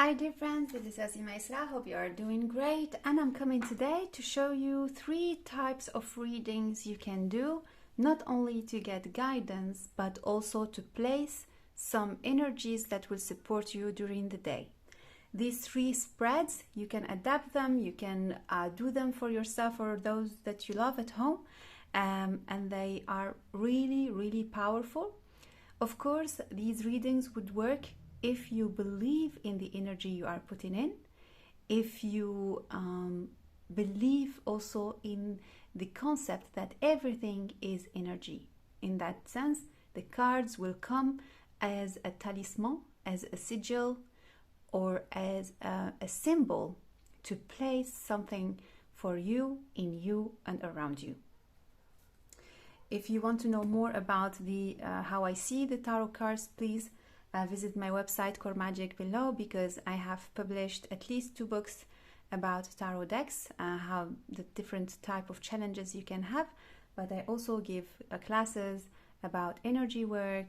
Hi dear friends, this is Asima Isra. Hope you are doing great, and I'm coming today to show you 3 types of readings you can do, not only to get guidance but also to place some energies that will support you during the day. These 3 spreads, you can adapt them, you can do them for yourself or those that you love at home, and they are really powerful. Of course, these readings would work if you believe in the energy you are putting in, if you believe also in the concept that everything is energy. In that sense, the cards will come as a talisman, as a sigil, or as a symbol to place something for you, in you, and around you. If you want to know more about the how I see the tarot cards, please visit my website Core Magic below, because I have published at least 2 books about tarot decks, how the different type of challenges you can have. But I also give classes about energy work,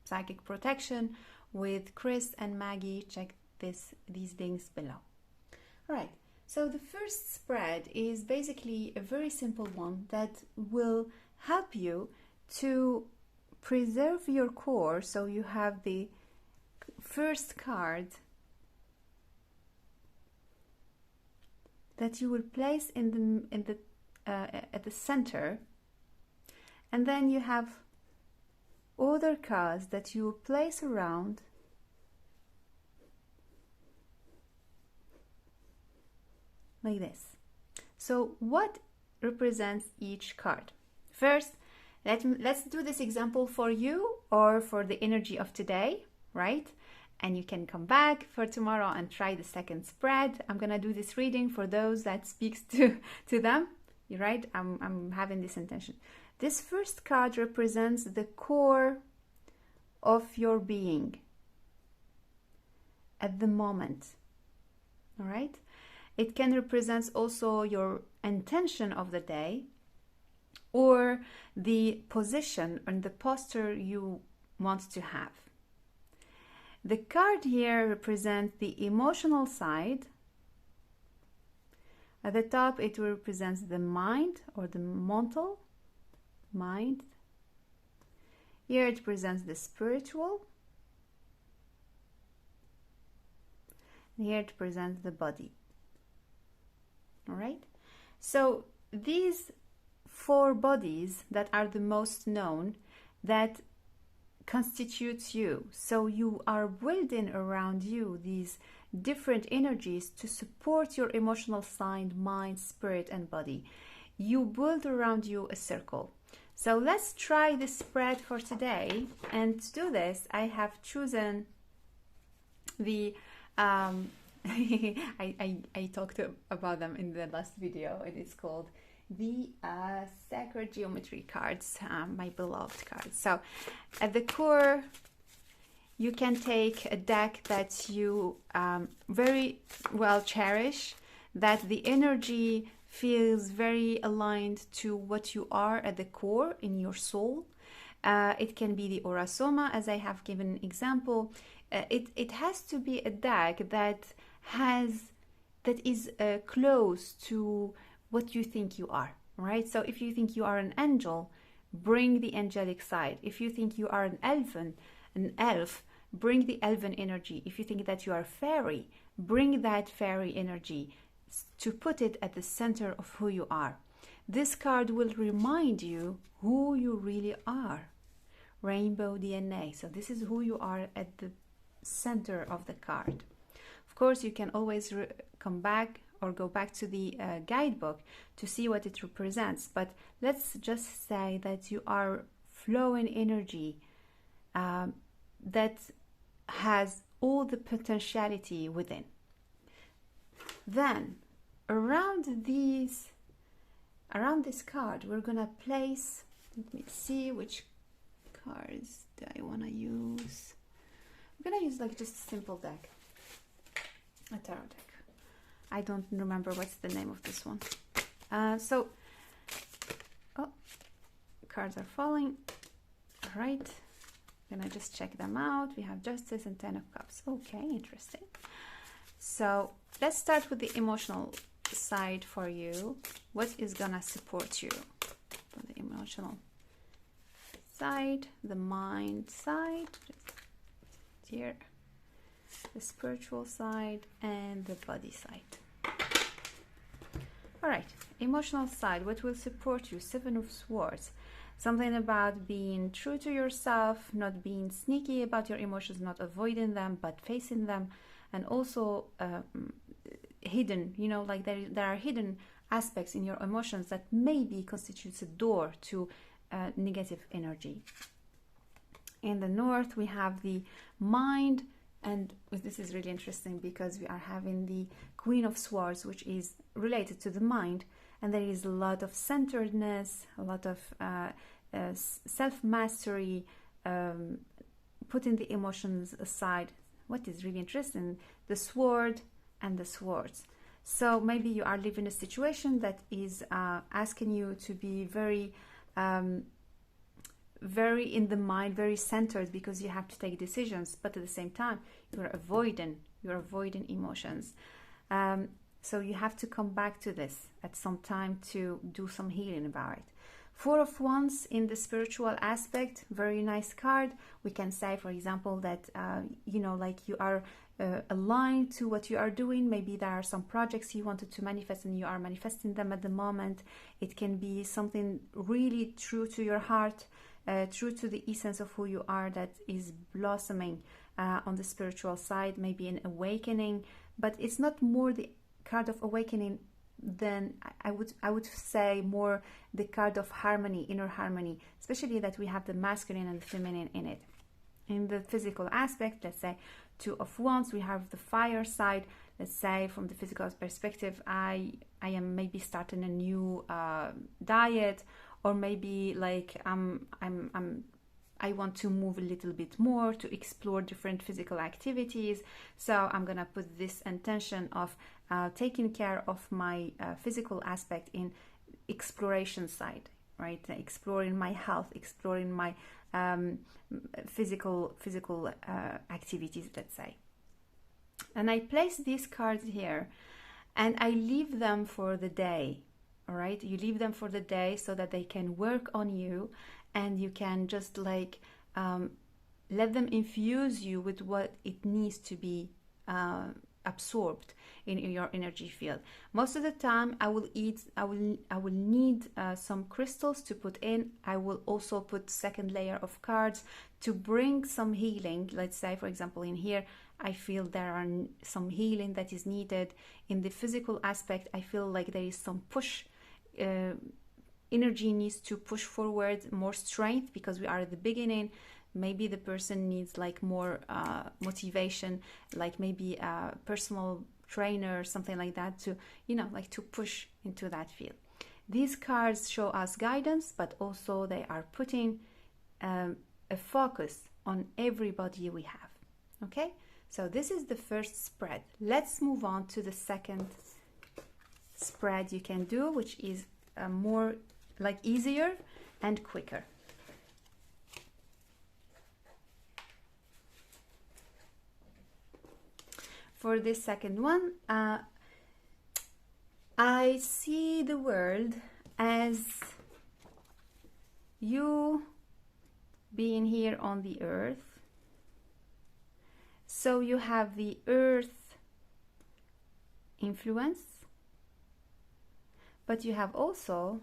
psychic protection with Chris and Maggie. Check these links below. All right. So the first spread is basically a very simple one that will help you to preserve your core. So you have the first card that you will place at the center, and then you have other cards that you will place around, like this. So what represents each card? First, let's do this example for you or for the energy of today, right? And you can come back for tomorrow and try the second spread. I'm gonna do this reading for those that speaks to them, right? I'm having this intention. This first card represents the core of your being at the moment, all right? It can represent also your intention of the day, or the position and the posture you want to have. The card here represents the emotional side. At the top, it represents the mind or the mental mind. Here it presents the spiritual. And here it presents the body. All right, so these 4 bodies that are the most known, that constitutes you. So you are building around you these different energies to support your emotional side, mind, spirit, and body. You build around you a circle. So let's try this spread for today. And to do this, I have chosen the I talked about them in the last video. It is called the Sacred Geometry cards, my beloved cards. So at the core, you can take a deck that you very well cherish, that the energy feels very aligned to what you are at the core in your soul. It can be the Aura Soma, as I have given an example. It has to be a deck that is close to what you think you are, right? So if you think you are an angel, bring the angelic side. If you think you are an elf, bring the elven energy. If you think that you are a fairy, bring that fairy energy to put it at the center of who you are. This card will remind you who you really are. Rainbow DNA. So this is who you are at the center of the card. Of course, you can always come back or go back to the guidebook to see what it represents. But let's just say that you are flowing energy that has all the potentiality within. Then around this card, we're gonna place, let me see which cards do I want to use. I'm gonna use like just a simple deck, a tarot deck. I don't remember what's the name of this one. Cards are falling. All right, gonna just check them out. We have Justice and Ten of Cups. Okay, interesting. So let's start with the emotional side for you. What is gonna support you from the emotional side, the mind side, here, the spiritual side, and the body side. All right, emotional side, what will support you? Seven of Swords. Something about being true to yourself, not being sneaky about your emotions, not avoiding them, but facing them, and also hidden, you know, like there are hidden aspects in your emotions that maybe constitutes a door to negative energy. In the North, we have the mind, and this is really interesting because we are having the Queen of Swords, which is related to the mind, and there is a lot of centeredness, a lot of self-mastery, putting the emotions aside. What is really interesting, the sword and the swords. So maybe you are living a situation that is asking you to be very in the mind, very centered, because you have to take decisions, but at the same time you're avoiding emotions. So you have to come back to this at some time to do some healing about it. Four of Wands in the spiritual aspect, very nice card. We can say, for example, that you know, like you are aligned to what you are doing. Maybe there are some projects you wanted to manifest and you are manifesting them at the moment. It can be something really true to your heart, true to the essence of who you are, that is blossoming on the spiritual side, maybe an awakening. But it's not more the card of awakening than I would say more the card of harmony, inner harmony, especially that we have the masculine and the feminine in it. In the physical aspect, let's say Two of Wands, we have the fire side. Let's say from the physical perspective, I am maybe starting a new diet, or maybe like I want to move a little bit more to explore different physical activities. So I'm gonna put this intention of taking care of my physical aspect in exploration side, right? Exploring my health, exploring my physical activities, let's say. And I place these cards here and I leave them for the day. All right, you leave them for the day so that they can work on you, and you can just like let them infuse you with what it needs to be absorbed in your energy field. Most of the time I will need some crystals to put in. I will also put second layer of cards to bring some healing. Let's say, for example, in here I feel there are some healing that is needed. In the physical aspect, I feel like there is some push, energy needs to push forward, more strength, because we are at the beginning. Maybe the person needs like more motivation, like maybe a personal trainer or something like that, to, you know, like to push into that field. These cards show us guidance, but also they are putting a focus on everybody we have. Okay, so this is the first spread. Let's move on to the second spread you can do, which is more like easier and quicker. For this second one, I see the world as you being here on the earth. So you have the earth influence, but you have also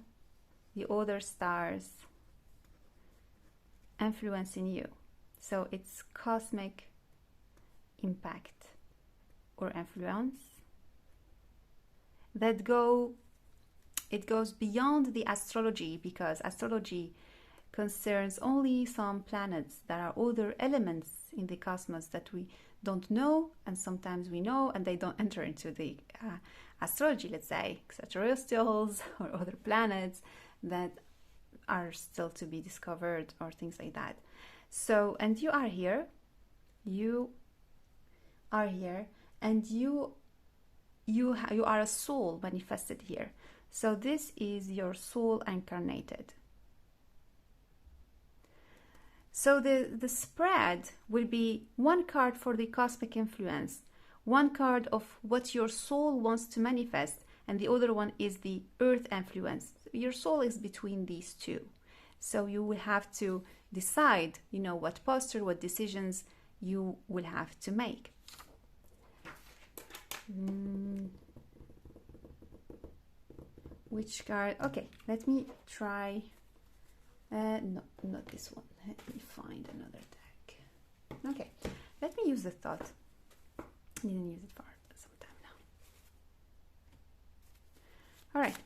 the other stars influencing you. So it's cosmic impact or influence that it goes beyond the astrology, because astrology concerns only some planets. There are other elements in the cosmos that we don't know, and sometimes we know and they don't enter into the astrology, let's say extraterrestrials or other planets that are still to be discovered, or things like that. So, and you are here, and you are a soul manifested here. So this is your soul incarnated. So the spread will be one card for the cosmic influence, one card of what your soul wants to manifest, and the other one is the earth influence. Your soul is between these two. So you will have to decide, what posture, what decisions you will have to make. Which card? Okay, let me try. No, not this one. Let me find another deck. Okay, let me use the thought. I didn't use it for some time now. All right.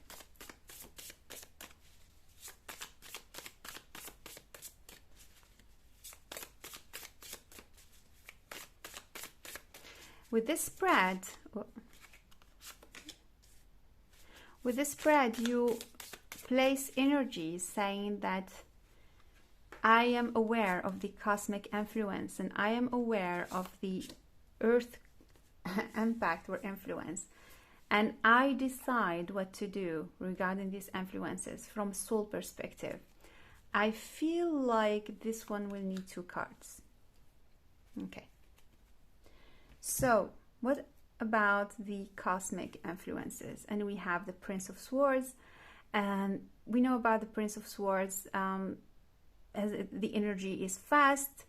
With this spread, you place energy saying that I am aware of the cosmic influence and I am aware of the earth impact or influence, and I decide what to do regarding these influences from soul perspective. I feel like this one will need 2 cards. Okay. So, what about the cosmic influences? And we have the Prince of Swords, and we know about the Prince of Swords as the energy is fast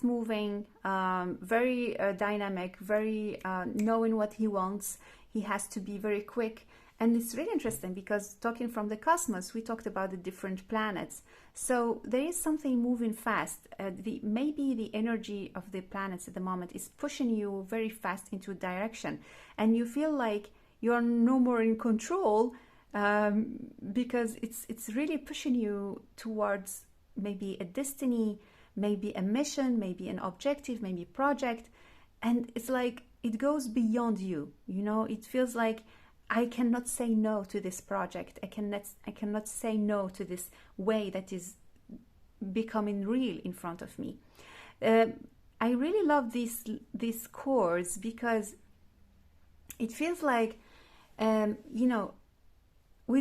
moving, very dynamic, very knowing what he wants. He has to be very quick. And it's really interesting because talking from the cosmos, we talked about the different planets. So there is something moving fast. Maybe the energy of the planets at the moment is pushing you very fast into a direction. And you feel like you're no more in control because it's really pushing you towards maybe a destiny, maybe a mission, maybe an objective, maybe a project. And it's like it goes beyond you. It feels like I cannot say no to this project. I cannot say no to this way that is becoming real in front of me. I really love these chords because it feels like, we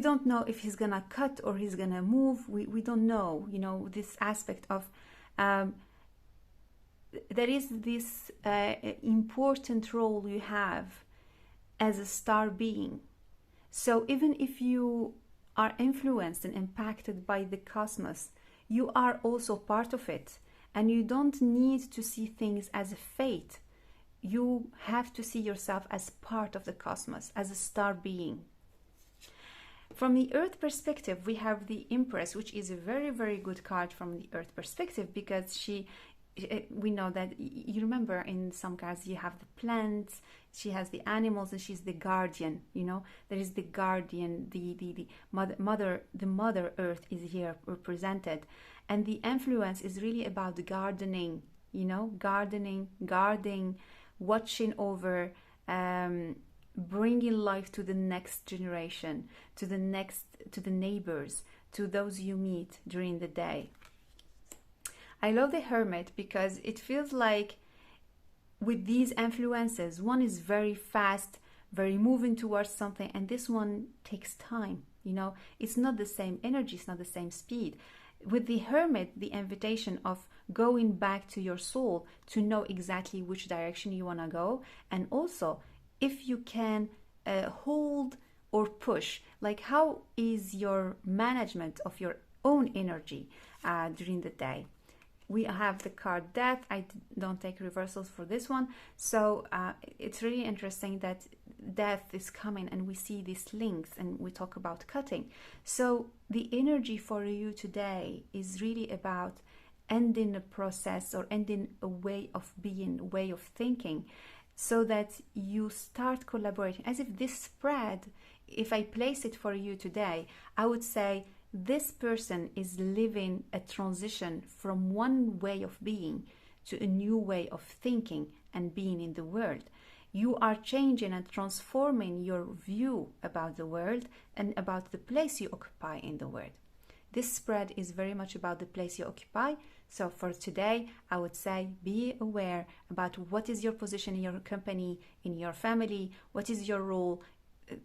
don't know if he's gonna cut or he's gonna move. We don't know, this aspect of, there is this important role you have as a star being. So even if you are influenced and impacted by the cosmos, you are also part of it, and you don't need to see things as a fate. You have to see yourself as part of the cosmos, as a star being. From the earth perspective, we have the Empress, which is a very, very good card from the earth perspective because we know that, you remember in some cards you have the plants, she has the animals, and she's the guardian. There is the guardian, the mother earth is here represented, and the influence is really about gardening, guarding, watching over, bringing life to the next generation, to the neighbors, to those you meet during the day. I love the Hermit because it feels like with these influences, one is very fast, very moving towards something, and this one takes time. It's not the same energy, it's not the same speed. With the Hermit, the invitation of going back to your soul to know exactly which direction you want to go, and also if you can hold or push, like how is your management of your own energy during the day. We have the card Death. I don't take reversals for this one. So it's really interesting that death is coming and we see these links and we talk about cutting. So the energy for you today is really about ending a process or ending a way of being, a way of thinking, so that you start collaborating. As if this spread, if I place it for you today, I would say, this person is living a transition from one way of being to a new way of thinking and being in the world. You are changing and transforming your view about the world and about the place you occupy in the world. This spread is very much about the place you occupy. So for today, I would say be aware about what is your position in your company, in your family, what is your role.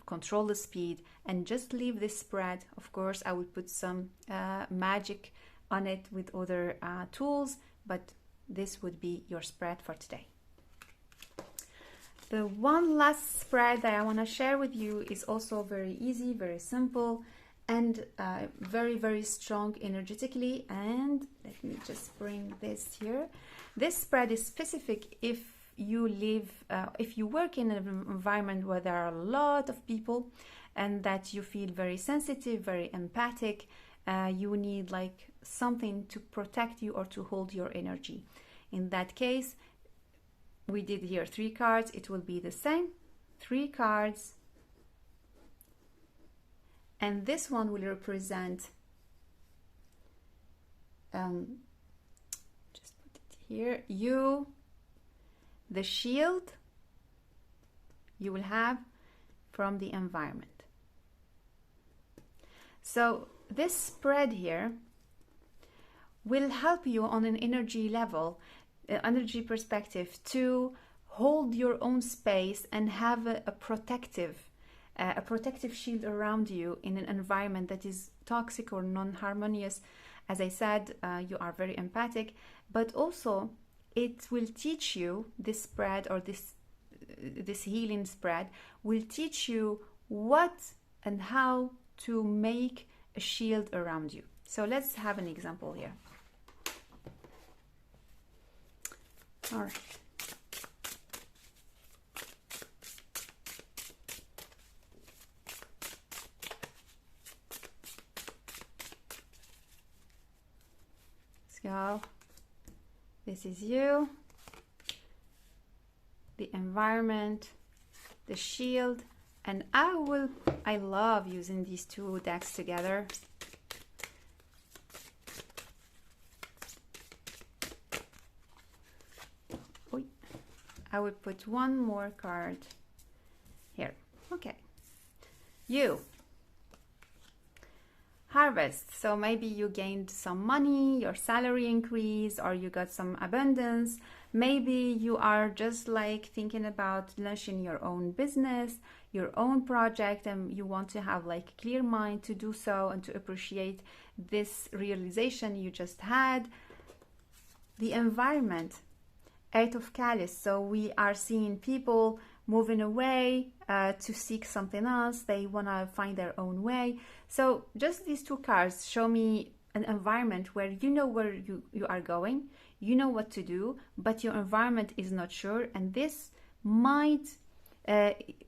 Control the speed and just leave this spread. Of course, I would put some magic on it with other tools, but this would be your spread for today. The one last spread that I want to share with you is also very easy, very simple, and very, very strong energetically. And let me just bring this here. This spread is specific if you live, if you work in an environment where there are a lot of people and that you feel very sensitive, very empathic. You need like something to protect you or to hold your energy. In that case, we did here 3 cards. It will be the same, 3 cards. And this one will represent, just put it here, you, the shield you will have from the environment. So this spread here will help you on an energy level, energy perspective, to hold your own space and have a protective shield around you in an environment that is toxic or non-harmonious. As I said, you are very empathic, but also it will teach you, this spread or this healing spread will teach you what and how to make a shield around you. So let's have an example here. All right. Let's go. This is you, the environment, the shield, and I love using these 2 decks together. I would put 1 more card here. Okay. You. Harvest. So maybe you gained some money, your salary increased, or you got some abundance. Maybe you are just like thinking about launching your own business, your own project, and you want to have like clear mind to do so and to appreciate this realization you just had. The environment. 8 of Chalice. So we are seeing people moving away to seek something else. They want to find their own way. So just these 2 cards show me an environment where you know where you are going, you know what to do, but your environment is not sure. And this might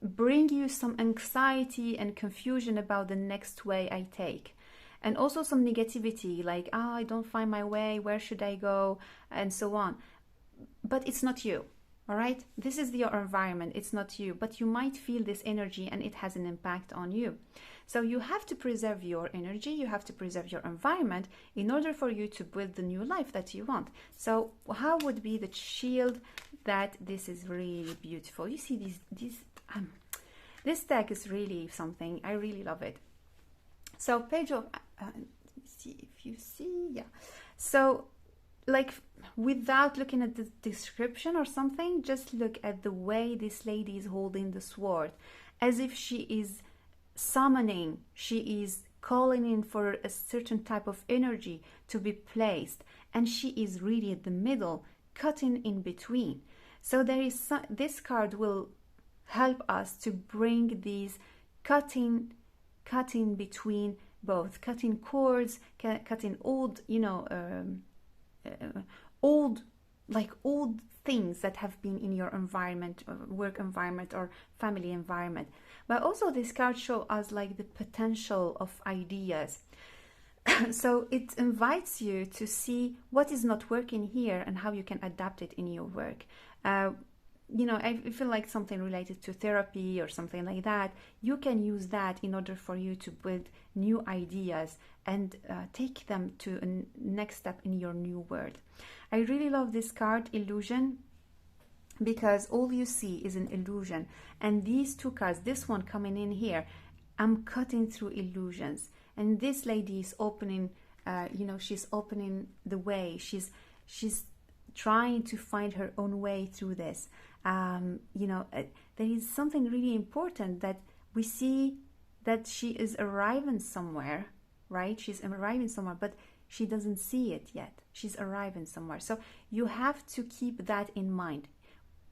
bring you some anxiety and confusion about the next way I take. And also some negativity like, I don't find my way, where should I go, and so on. But it's not you, all right? This is your environment, it's not you, but you might feel this energy and it has an impact on you. So you have to preserve your energy, you have to preserve your environment in order for you to build the new life that you want. So how would be the shield that this is really beautiful? You see this deck is really something. I really love it. So page of, let me see if you see, yeah. So like without looking at the description or something, just look at the way this lady is holding the sword, as if she is summoning, she is calling in for a certain type of energy to be placed, and she is really at the middle, cutting in between. So there is this card will help us to bring these cutting between both, cutting cords, cutting old, old things that have been in your environment, work environment or family environment. But also this card shows us like the potential of ideas. So it invites you to see what is not working here and how you can adapt it in your work. I feel like something related to therapy or something like that, you can use that in order for you to build new ideas and take them to a next step in your new world. I really love this card, Illusion, because all you see is an illusion. And these 2 cards, this one coming in here, I'm cutting through illusions. And this lady is opening, she's opening the way. She's trying to find her own way through this. There is something really important that we see, that she is arriving somewhere, right? She's arriving somewhere, but She doesn't see it yet. She's arriving somewhere. So you have to keep that in mind.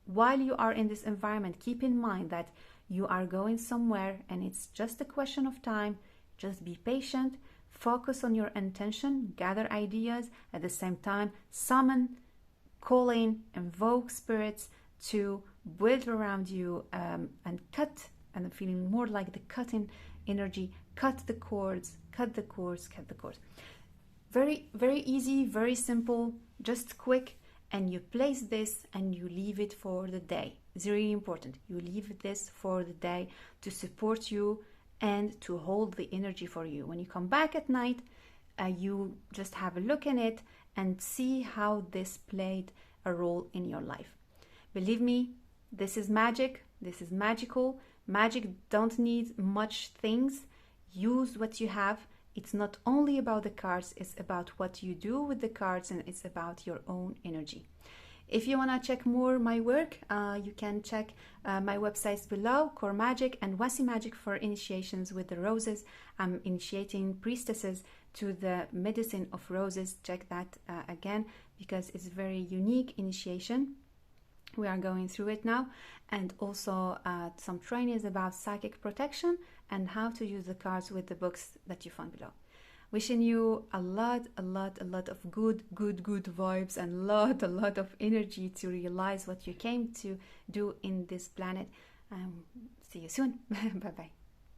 While you are in this environment, keep in mind that you are going somewhere and it's just a question of time. Just be patient, focus on your intention, gather ideas, at the same time summon, call in, invoke spirits to build around you, and cut, and I'm feeling more like the cutting energy, cut the cords, cut the cords, cut the cords. Very, very easy, very simple, just quick, and you place this and you leave it for the day. It's really important. You leave this for the day to support you and to hold the energy for you. When you come back at night, you just have a look in it and see how this played a role in your life. Believe me, this is magic. This is magical. Magic don't need much things. Use what you have. It's not only about the cards, it's about what you do with the cards, and it's about your own energy. If you want to check more my work, you can check my websites below, Core Magic and Wasi Magic for initiations with the roses. I'm initiating priestesses to the medicine of roses. Check that again, because it's a very unique initiation. We are going through it now, and also some trainings about psychic protection and how to use the cards with the books that you find below. Wishing you a lot of good vibes and a lot of energy to realize what you came to do in this planet. See you soon. Bye bye.